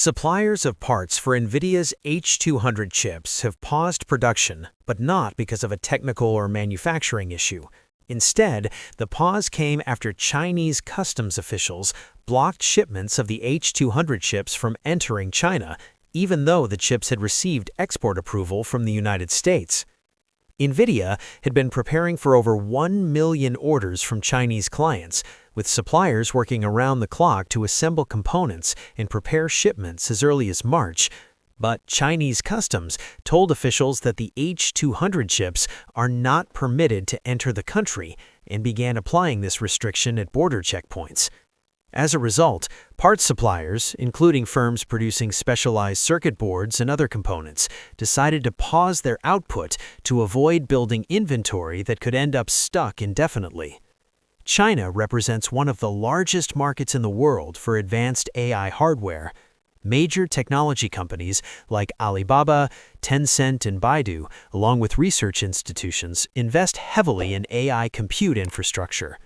Suppliers of parts for Nvidia's H200 chips have paused production, but not because of a technical or manufacturing issue. Instead, the pause came after Chinese customs officials blocked shipments of the H200 chips from entering China, even though the chips had received export approval from the United States. Nvidia had been preparing for over 1 million orders from Chinese clients, with suppliers working around the clock to assemble components and prepare shipments as early as March. But Chinese customs told officials that the H200 chips are not permitted to enter the country and began applying this restriction at border checkpoints. As a result, parts suppliers, including firms producing specialized circuit boards and other components, decided to pause their output to avoid building inventory that could end up stuck indefinitely. China represents one of the largest markets in the world for advanced AI hardware. Major technology companies like Alibaba, Tencent, and Baidu, along with research institutions, invest heavily in AI compute infrastructure.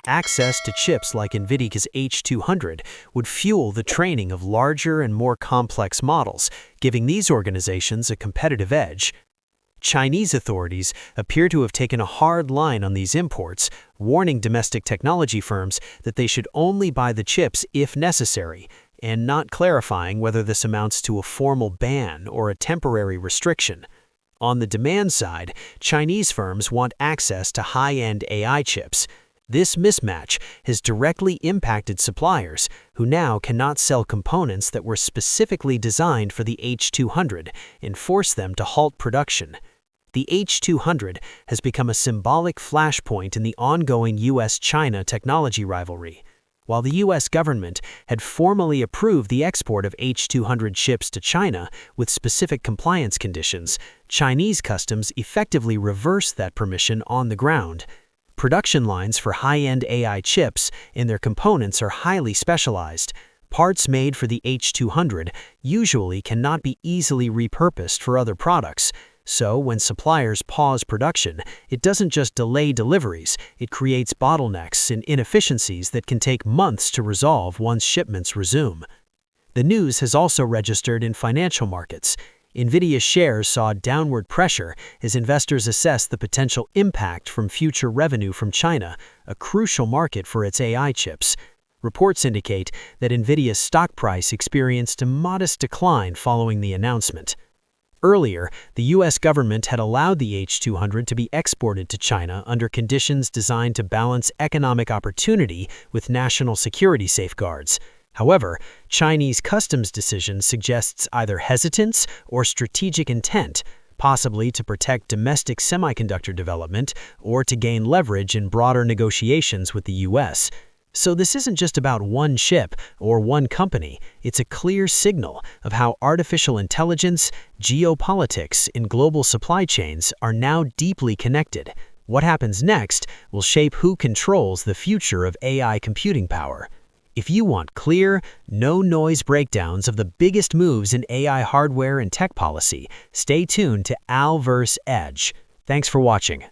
Access to chips like Nvidia's H200 would fuel the training of larger and more complex models, giving these organizations a competitive edge. Chinese authorities appear to have taken a hard line on these imports, warning domestic technology firms that they should only buy the chips if necessary, and not clarifying whether this amounts to a formal ban or a temporary restriction. On the demand side, Chinese firms want access to high-end AI chips. This mismatch has directly impacted suppliers, who now cannot sell components that were specifically designed for the H200 and force them to halt production. The H200 has become a symbolic flashpoint in the ongoing US-China technology rivalry. While the US government had formally approved the export of H200 chips to China with specific compliance conditions, Chinese customs effectively reversed that permission on the ground. Production lines for high-end AI chips and their components are highly specialized. Parts made for the H200 usually cannot be easily repurposed for other products. So when suppliers pause production, it doesn't just delay deliveries, it creates bottlenecks and inefficiencies that can take months to resolve once shipments resume. The news has also registered in financial markets. Nvidia shares saw downward pressure as investors assess the potential impact from future revenue from China, a crucial market for its AI chips. Reports indicate that Nvidia's stock price experienced a modest decline following the announcement. Earlier, the US government had allowed the H200 to be exported to China under conditions designed to balance economic opportunity with national security safeguards. However, Chinese customs decision suggests either hesitance or strategic intent, possibly to protect domestic semiconductor development or to gain leverage in broader negotiations with the US. So this isn't just about one chip or one company, it's a clear signal of how artificial intelligence, geopolitics, and global supply chains are now deeply connected. What happens next will shape who controls the future of AI computing power. If you want clear, no-noise breakdowns of the biggest moves in AI hardware and tech policy, stay tuned to Al vs. Edge. Thanks for watching.